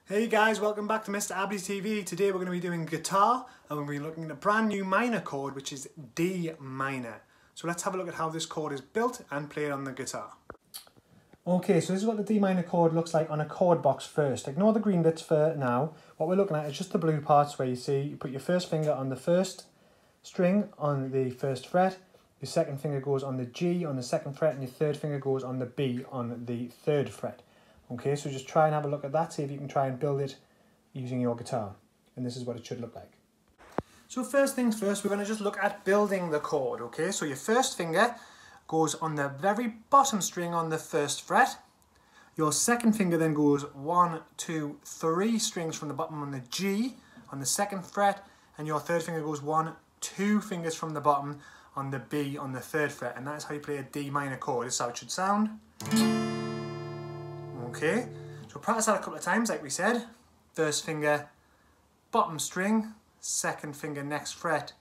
Hey guys, welcome back to Mr. Abadi TV. Today we're going to be doing guitar and we're going to be looking at a brand new minor chord, which is D minor. So let's have a look at how this chord is built and play it on the guitar. Okay, so this is what the D minor chord looks like on a chord box first. Ignore the green bits for now. What we're looking at is just the blue parts where you see you put your first finger on the first string on the first fret, your second finger goes on the G on the second fret, and your third finger goes on the B on the third fret. Okay, so just try and have a look at that, see if you can try and build it using your guitar. And this is what it should look like. So first things first, we're going to just look at building the chord, okay? So your first finger goes on the very bottom string on the first fret. Your second finger then goes 1, 2, 3 strings from the bottom on the G on the second fret. And your third finger goes 1, 2 fingers from the bottom on the B on the third fret. And that's how you play a D minor chord. This is how it should sound. Okay, so practice that a couple of times like we said. First finger, bottom string, second finger, next fret,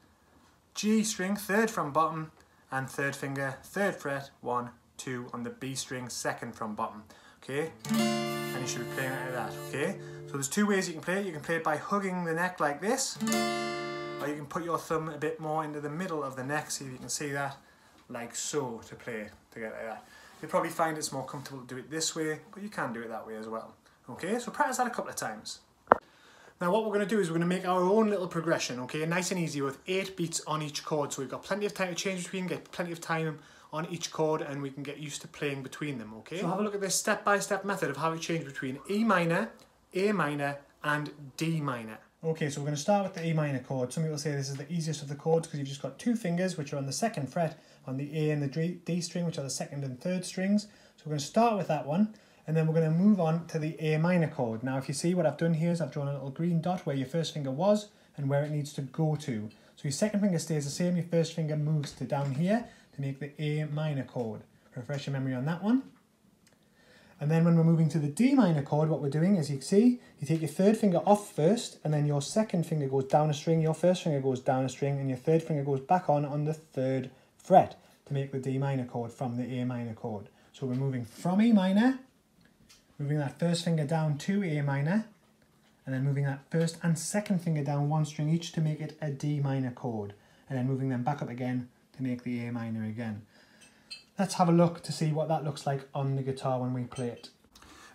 G string, third from bottom, and third finger, third fret, 1, 2 on the B string, second from bottom. Okay, and you should be playing it like that. Okay, so there's two ways you can play it. You can play it by hugging the neck like this, or you can put your thumb a bit more into the middle of the neck, see if you can see that, like so, to play it together like that. You'll probably find it's more comfortable to do it this way, but you can do it that way as well. Okay, so practice that a couple of times. Now what we're going to do is we're going to make our own little progression, okay, nice and easy with 8 beats on each chord. So we've got plenty of time to change between, get plenty of time on each chord, and we can get used to playing between them, okay? So have a look at this step-by-step method of how we change between E minor, A minor, and D minor. Okay, so we're going to start with the E minor chord. Some people say this is the easiest of the chords because you've just got 2 fingers which are on the second fret on the A and the D string, which are the second and third strings. So we're going to start with that one, and then we're going to move on to the A minor chord. Now if you see, what I've done here is I've drawn a little green dot where your first finger was and where it needs to go to. So your second finger stays the same, your first finger moves to down here to make the A minor chord. Refresh your memory on that one. And then when we're moving to the D minor chord, what we're doing is, you can see, you take your third finger off first, and then your second finger goes down a string, your first finger goes down a string, and your third finger goes back on the third fret to make the D minor chord from the A minor chord. So we're moving from E minor, moving that first finger down to A minor, and then moving that first and second finger down 1 string each to make it a D minor chord, and then moving them back up again to make the A minor again. Let's have a look to see what that looks like on the guitar when we play it.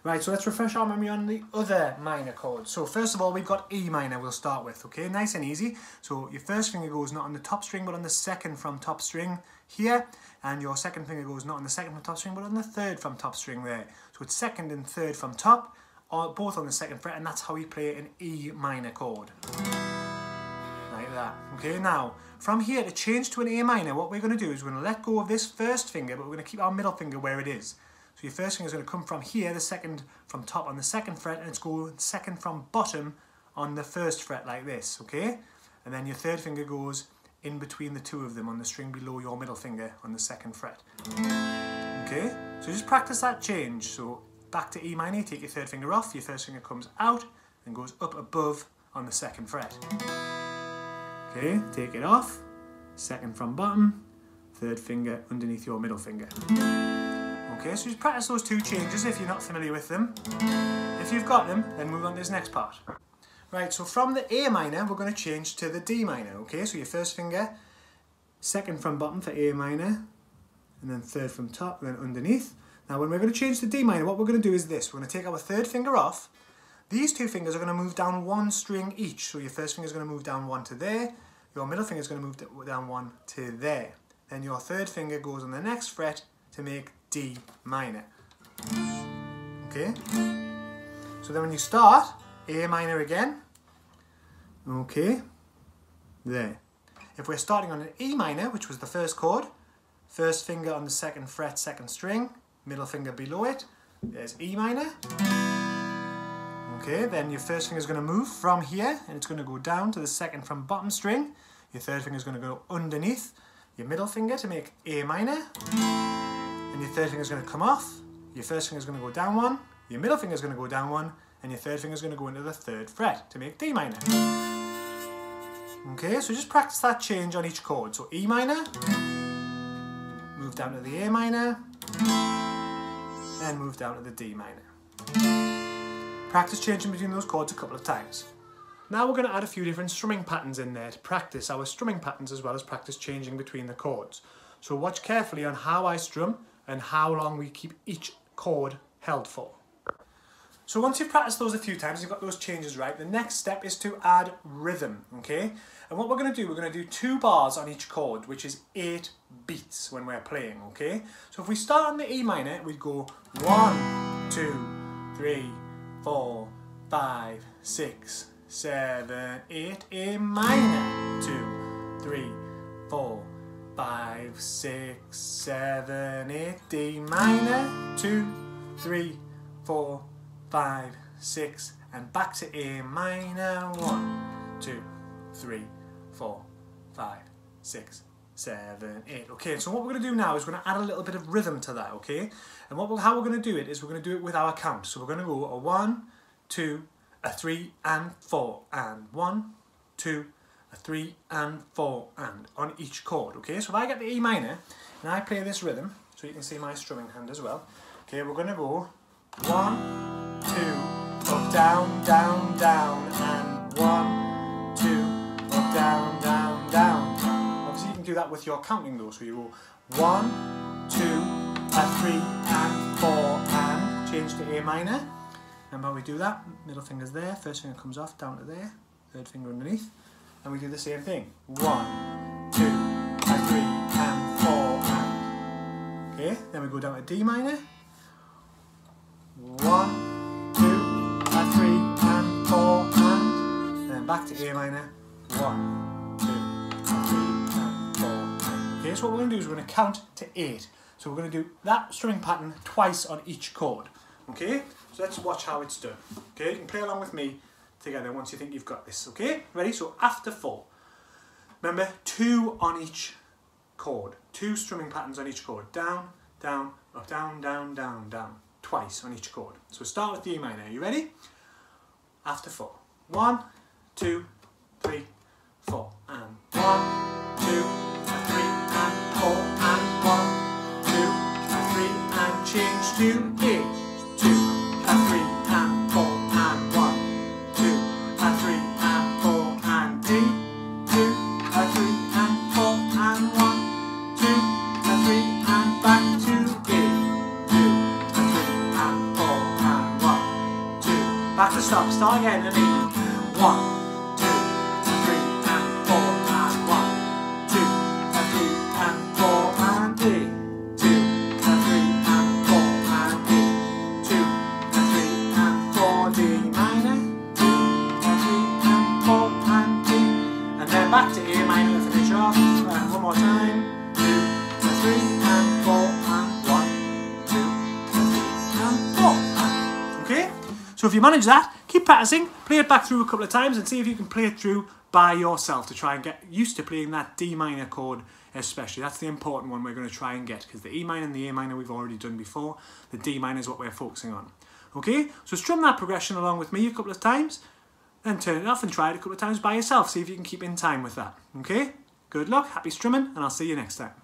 Right, so let's refresh our memory on the other minor chords. So first of all, we've got E minor we'll start with, okay? Nice and easy. So your first finger goes not on the top string, but on the second from top string here. And your second finger goes not on the second from top string, but on the third from top string there. So it's second and third from top, both on the second fret, and that's how we play an E minor chord. Like that. Okay, now, from here to change to an A minor, what we're going to do is we're going to let go of this first finger, but we're going to keep our middle finger where it is. So your first finger is going to come from here, the second from top on the second fret, and it's going second from bottom on the first fret like this, okay? And then your third finger goes in between the two of them on the string below your middle finger on the second fret. Okay, so just practice that change. So back to E minor, you take your third finger off, your first finger comes out and goes up above on the second fret. Okay, take it off, second from bottom, third finger underneath your middle finger. Okay, so just practice those 2 changes if you're not familiar with them. If you've got them, then move on to this next part. Right, so from the A minor, we're going to change to the D minor, okay? So your first finger, second from bottom for A minor, and then third from top, and then underneath. Now when we're going to change to D minor, what we're going to do is this. We're going to take our third finger off. These 2 fingers are going to move down 1 string each. So your first finger is going to move down 1 to there. Your middle finger is going to move down 1 to there. Then your third finger goes on the next fret to make D minor. Okay? So then when you start, A minor again. Okay? There. If we're starting on an E minor, which was the first chord, first finger on the second fret, second string, middle finger below it, there's E minor. Okay, then your first finger is going to move from here, and it's going to go down to the second from bottom string. Your third finger is going to go underneath your middle finger to make A minor. And your third finger is going to come off. Your first finger is going to go down 1. Your middle finger is going to go down 1. And your third finger is going to go into the third fret to make D minor. Okay, so just practice that change on each chord. So E minor, move down to the A minor, then move down to the D minor. Practice changing between those chords a couple of times. Now we're going to add a few different strumming patterns in there to practice our strumming patterns as well as practice changing between the chords. So watch carefully on how I strum and how long we keep each chord held for. So once you've practiced those a few times, you've got those changes right, the next step is to add rhythm, okay? And what we're going to do, we're going to do 2 bars on each chord, which is 8 beats when we're playing, okay? So if we start on the E minor, we'd go 1, 2, 3, 4, 5, 6, 7, 8, A minor, 2, 3, 4, 5, 6, 7, 8, D minor, 2, 3, 4, 5, 6, and back to A minor, 1, 2, 3, 4, 5, 6, 7, 8. Okay, so what we're going to do now is we're going to add a little bit of rhythm to that, okay? And how we're going to do it is we're going to do it with our count. So we're going to go a 1, 2, a 3 and 4 and 1, 2, a 3 and 4 and on each chord, okay? So if I get the E minor and I play this rhythm, so you can see my strumming hand as well, okay, we're going to go 1, 2, up, down, down, down, and 1, 2, up, down, down, down. Obviously you can do that with your counting though, so you go 1, 2, a 3 and 4 and change to A minor. Remember how we do that? Middle finger's there, first finger comes off, down to there, third finger underneath, and we do the same thing. 1, 2, a 3 and 4 and. Okay, then we go down to D minor. 1, 2, a 3 and 4 and then back to A minor. 1, 2, a 3 and 4 and. Okay, so what we're going to do is we're going to count to 8. So we're going to do that strumming pattern twice on each chord. Okay, so let's watch how it's done. Okay, you can play along with me together once you think you've got this. Okay, ready? So after 4, remember 2 on each chord, 2 strumming patterns on each chord. Down, down, up, down, down, down, down. Twice on each chord. So start with the E minor. Are you ready? After 4. 1, 2, 3, 4 and 1, 2, a 3 and 4 and 1, 2, a 3 and change to A. 2, a 3 and 4 and 1, 2, a 3 and 4 and D. 2, a 3 and 4 and 1, 2, a 3 and back to A. Back to stop, start again and 1, 2, 3 and 4 and 1, 2, a 3 and 4 and A, 2, a 3 and 4 and A, 2, a 3 and 4 D minor, 2, a 3 and 4 and D, and then back to A minor to finish off, and one more time, 2, a 3 and 4 and 1, 2, a 3 and 4. Okay? So if you manage that, keep practicing, play it back through a couple of times and see if you can play it through by yourself to try and get used to playing that D minor chord especially. That's the important one we're going to try and get because the E minor and the A minor we've already done before. The D minor is what we're focusing on. Okay, so strum that progression along with me a couple of times, then turn it off and try it a couple of times by yourself. See if you can keep in time with that. Okay, good luck, happy strumming, and I'll see you next time.